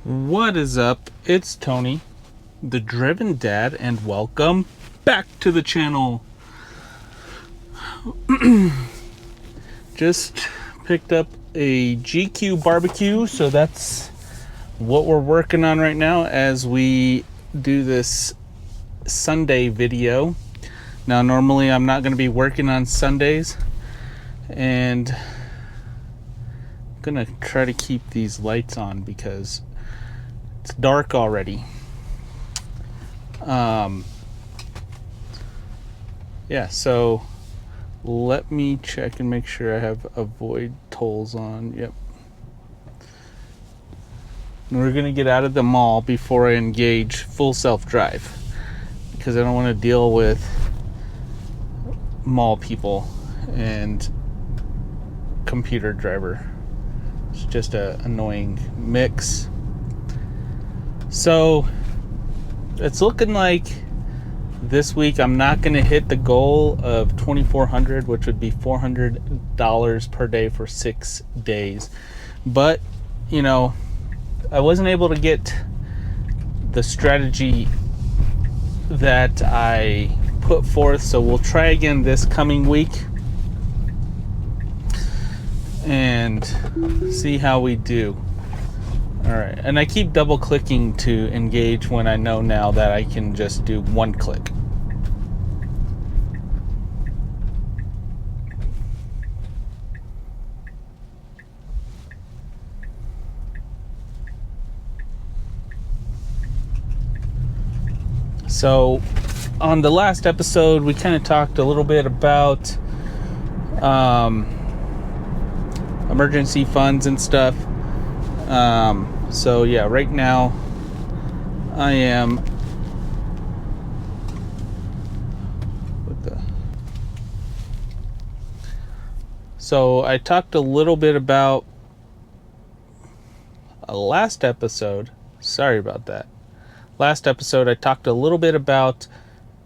What is up? It's Tony, the Driven Dad, and welcome back to the channel. Just picked up a GQ barbecue, so that's what we're working on right now as we do this Sunday video. Now, normally I'm not going to be working on Sundays, and I'm going to try to keep these lights on because it's dark already. So let me check and make sure I have avoid tolls on. Yep. And we're gonna get out of the mall before I engage full self-drive because I don't want to deal with mall people and computer driver. It's just a annoying mix. So it's looking like this week I'm not going to hit the goal of $2,400, which would be $400 per day for 6 days. But, you know, I wasn't able to get the strategy that I put forth, so we'll try again this coming week and see how we do. Alright, and I keep double clicking to engage when I know now that I can just do one click. So, on the last episode, we kind of talked a little bit about emergency funds and stuff. So yeah, right now I am So I talked a little bit about last episode. Sorry about that. Last episode I talked a little bit about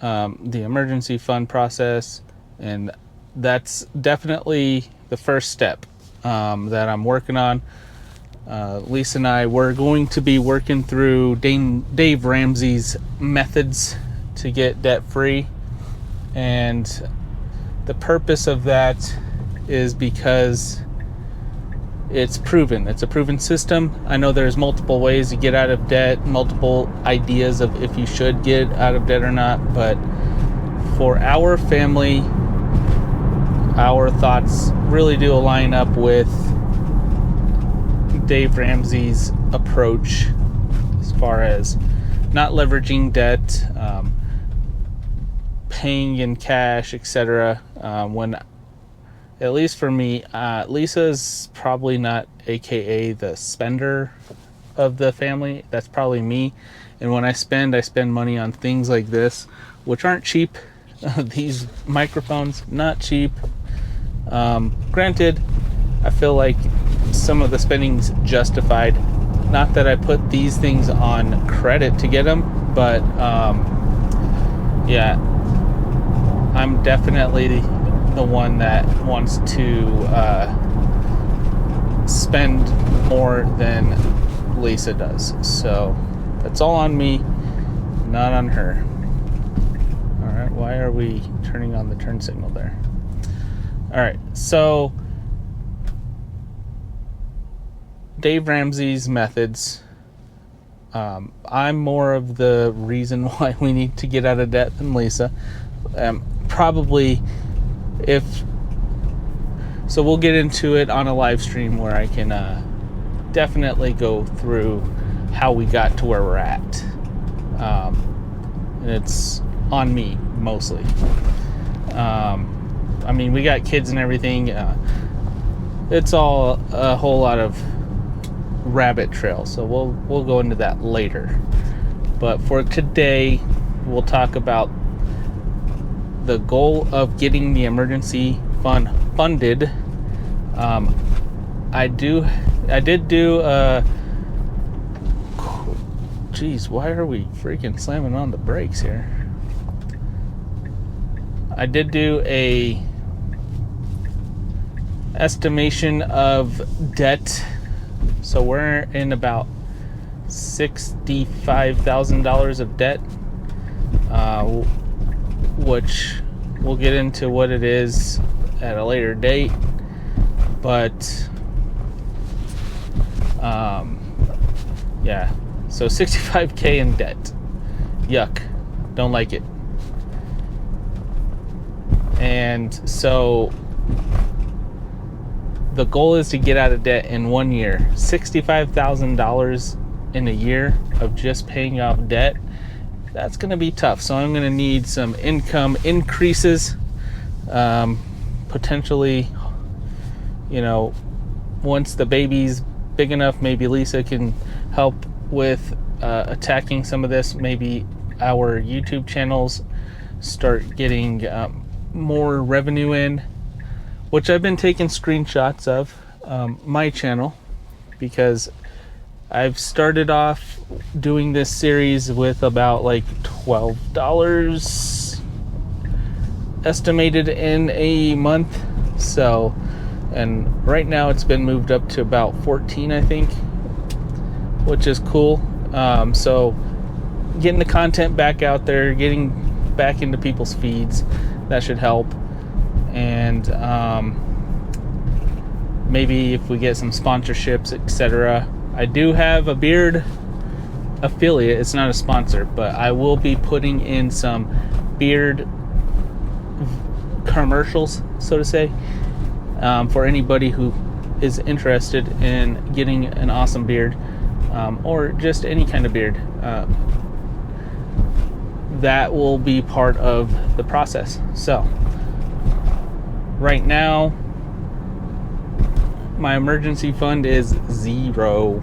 the emergency fund process, and that's definitely the first step that I'm working on. Lisa and I were going to be working through Dave Ramsey's methods to get debt free, and the purpose of that is because it's proven. It's a proven system. I know there's multiple ways to get out of debt, multiple ideas of if you should get out of debt or not, but for our family, our thoughts really do align up with Dave Ramsey's approach as far as not leveraging debt, paying in cash, etc. When, at least for me, Lisa's probably not AKA the spender of the family. That's probably me. And when I spend money on things like this, which aren't cheap. These microphones, not cheap. Granted, I feel like some of the spending's justified. Not that I put these things on credit to get them, but yeah, I'm definitely the one that wants to spend more than Lisa does. So that's all on me, not on her. All right, why are we turning on the turn signal there? All right, so Dave Ramsey's methods. I'm more of the reason why we need to get out of debt than Lisa. Probably, so we'll get into it on a live stream where I can definitely go through how we got to where we're at. And it's on me mostly. I mean, we got kids and everything. It's all a whole lot of rabbit trail, so we'll go into that later. But for today, we'll talk about the goal of getting the emergency fund funded. I did do geez, why are we freaking slamming on the brakes here? I did do a estimation of debt. So we're in about $65,000 of debt, which we'll get into what it is at a later date. But yeah, so $65K in debt. Yuck, don't like it. And so the goal is to get out of debt in 1 year. $65,000 in a year of just paying off debt, that's going to be tough. So I'm going to need some income increases, potentially, once the baby's big enough, maybe Lisa can help with attacking some of this. Maybe our YouTube channels start getting more revenue in, which I've been taking screenshots of my channel, because I've started off doing this series with about like $12 estimated in a month. So, and right now it's been moved up to about 14, I think, which is cool. So getting the content back out there, getting back into people's feeds, that should help. And maybe if we get some sponsorships, etc. I do have a beard affiliate. It's not a sponsor, but I will be putting in some beard commercials, so to say, for anybody who is interested in getting an awesome beard, or just any kind of beard. That will be part of the process. So right now, my emergency fund is $0.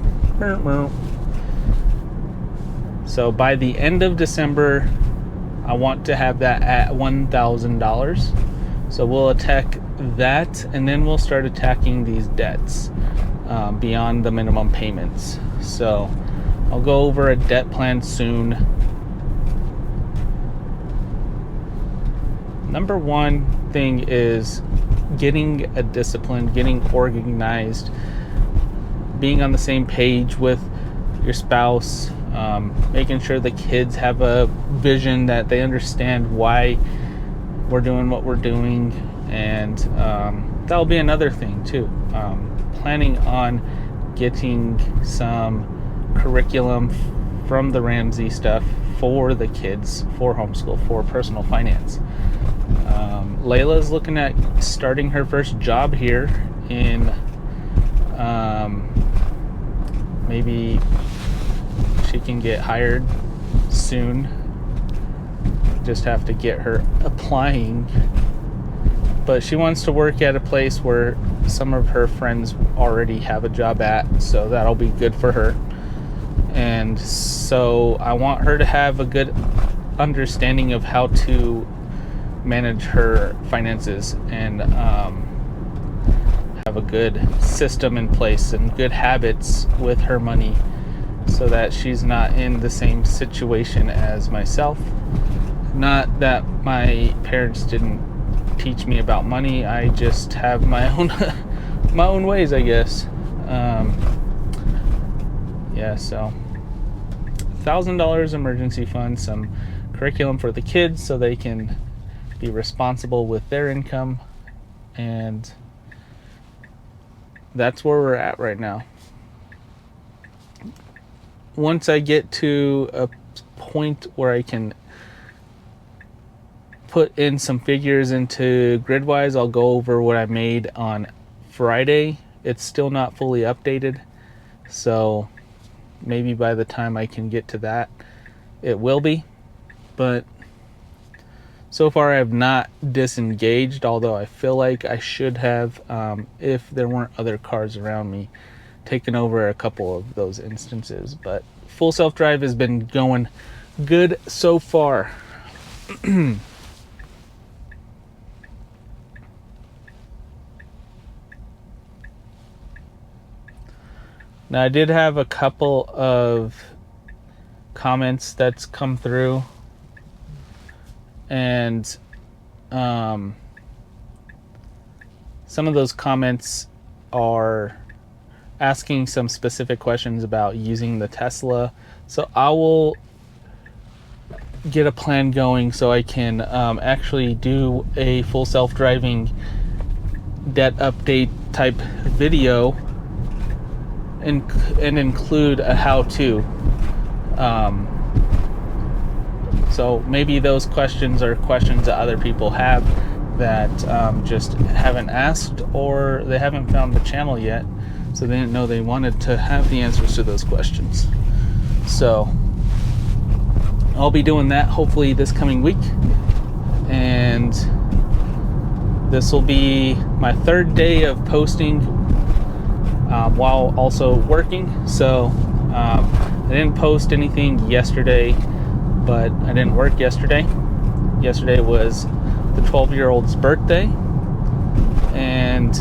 So by the end of December, I want to have that at $1,000. So we'll attack that, and then we'll start attacking these debts beyond the minimum payments. So I'll go over a debt plan soon. Number one thing is getting a discipline, getting organized, being on the same page with your spouse, making sure the kids have a vision, that they understand why we're doing what we're doing. And that'll be another thing too. Planning on getting some curriculum from the Ramsey stuff for the kids, for homeschool, for personal finance. Layla's looking at starting her first job here in maybe she can get hired soon. Just have to get her applying. But she wants to work at a place where some of her friends already have a job at, so that'll be good for her. And so I want her to have a good understanding of how to manage her finances, and have a good system in place and good habits with her money, so that she's not in the same situation as myself. Not that my parents didn't teach me about money, I just have my own my own ways, I guess. Yeah, so $1,000 emergency fund, some curriculum for the kids so they can be responsible with their income, and that's where we're at right now. Once I get to a point where I can put in some figures into Gridwise, I'll go over what I made on Friday. It's still not fully updated, so maybe by the time I can get to that, it will be. But so far I have not disengaged, although I feel like I should have, if there weren't other cars around me, taken over a couple of those instances. But full self-drive has been going good so far. Now, I did have a couple of comments that's come through, and some of those comments are asking some specific questions about using the Tesla. So I will get a plan going so I can actually do a full self-driving debt update type video and include a how-to. So maybe those questions are questions that other people have that just haven't asked, or they haven't found the channel yet, so they didn't know they wanted to have the answers to those questions. So I'll be doing that hopefully this coming week, and this will be my third day of posting while also working. So I didn't post anything yesterday, but I didn't work yesterday. Yesterday was the 12-year-old's birthday, and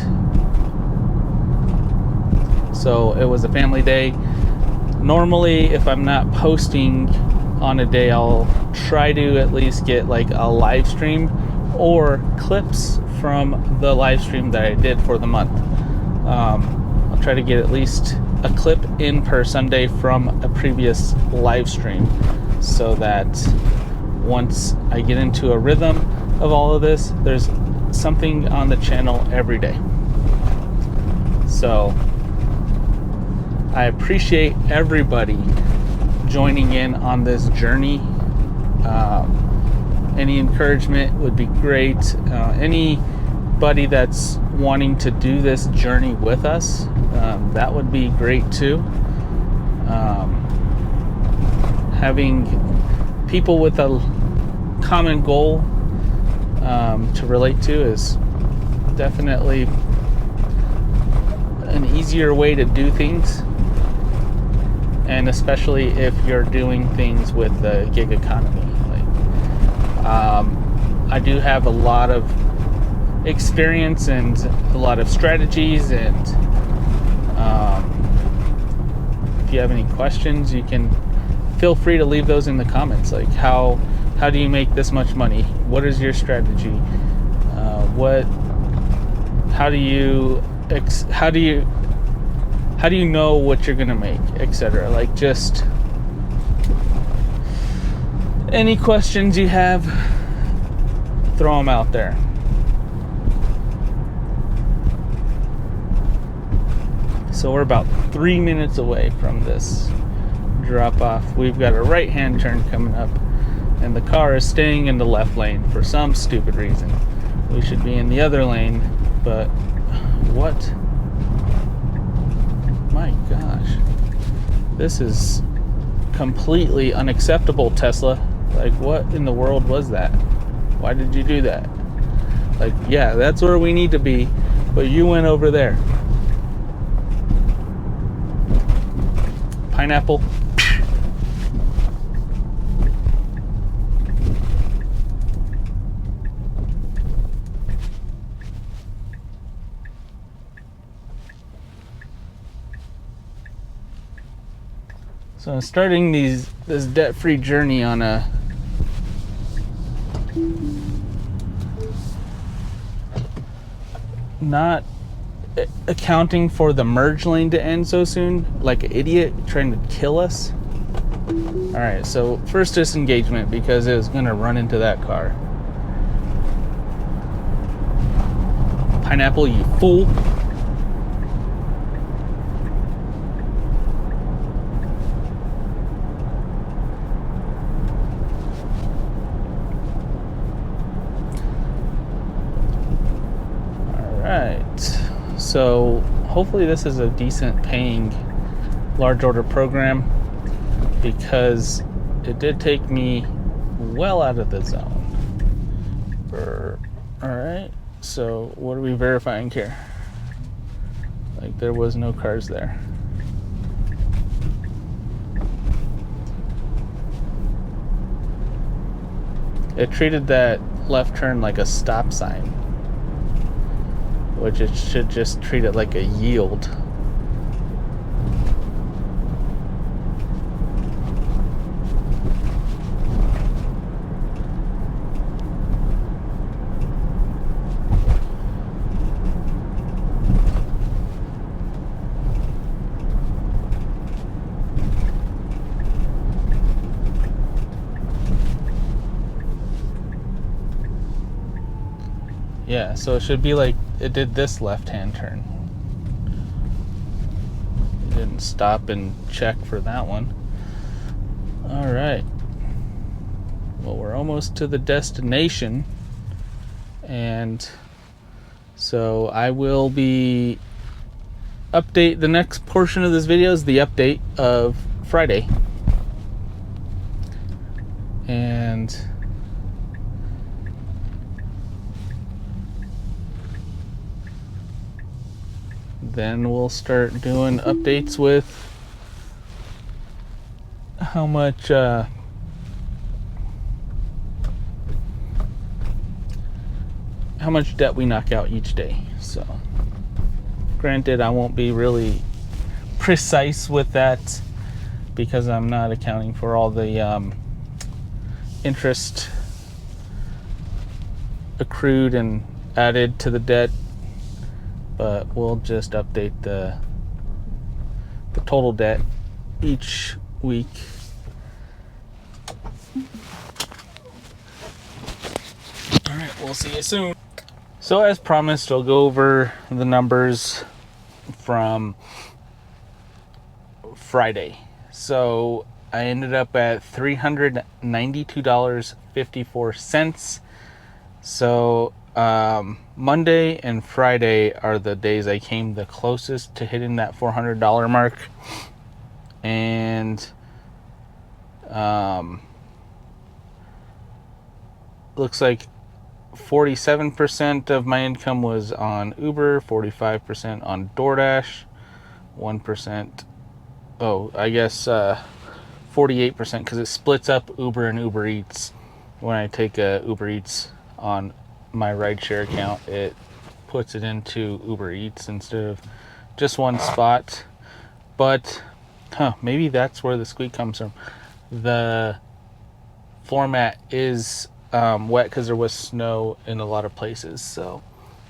so it was a family day. Normally, if I'm not posting on a day, I'll try to at least get like a live stream or clips from the live stream that I did for the month. I'll try to get at least a clip in per Sunday from a previous live stream, so that once I get into a rhythm of all of this, there's something on the channel every day. So I appreciate everybody joining in on this journey. Any encouragement would be great. Anybody that's wanting to do this journey with us, that would be great too. Having people with a common goal to relate to is definitely an easier way to do things, and especially if you're doing things with the gig economy. I do have a lot of experience and a lot of strategies, and if you have any questions, you can feel free to leave those in the comments. Like, how do you make this much money? What is your strategy? How do you know what you're gonna make, etc. Like, just any questions you have, throw them out there. So we're about 3 minutes away from this drop off. We've got a right hand turn coming up, and the car is staying in the left lane for some stupid reason. We should be in the other lane, but what? My gosh, this is completely unacceptable, Tesla. Like, what in the world was that? Why did you do that? Like, yeah, that's where we need to be, but you went over there. Pineapple. So I'm starting this debt-free journey on a not accounting for the merge lane to end so soon, like an idiot trying to kill us. All right, so first disengagement because it was gonna run into that car. Pineapple, you fool. So hopefully this is a decent paying large order program, because it did take me well out of the zone. All right, so what are we verifying here? Like, there was no cars there. It treated that left turn like a stop sign, which it should just treat it like a yield. Yeah, so it should be like it did this left-hand turn. It didn't stop and check for that one. All right. Well, we're almost to the destination. And so I will be the next portion of this video is the update of Friday. And then we'll start doing updates with how much debt we knock out each day. So granted, I won't be really precise with that because I'm not accounting for all the interest accrued and added to the debt, but we'll just update the total debt each week. All right, we'll see you soon. So as promised, I'll go over the numbers from Friday. So I ended up at $392.54. So Monday and Friday are the days I came the closest to hitting that $400 mark. And looks like 47% of my income was on Uber, 45% on DoorDash, 1%, 48% because it splits up Uber and UberEats. When I take a UberEats on my rideshare account, it puts it into UberEats instead of just one spot. But maybe that's where the squeak comes from. The floor mat is wet because there was snow in a lot of places. So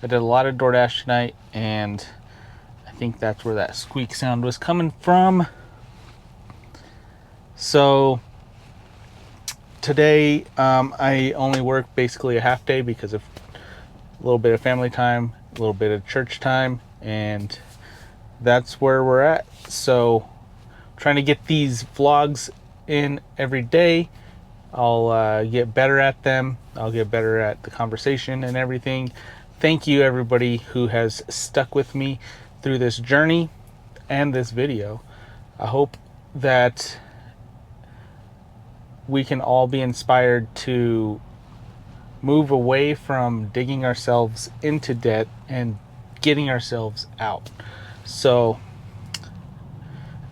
I did a lot of DoorDash tonight, and I think that's where that squeak sound was coming from. So today I only work basically a half day because of a little bit of family time, a little bit of church time, and that's where we're at. So trying to get these vlogs in every day. I'll get better at them. I'll get better at the conversation and everything. Thank you everybody who has stuck with me through this journey and this video. I hope that we can all be inspired to move away from digging ourselves into debt and getting ourselves out. So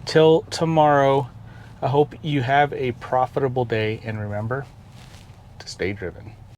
till tomorrow, I hope you have a profitable day, and remember to stay driven.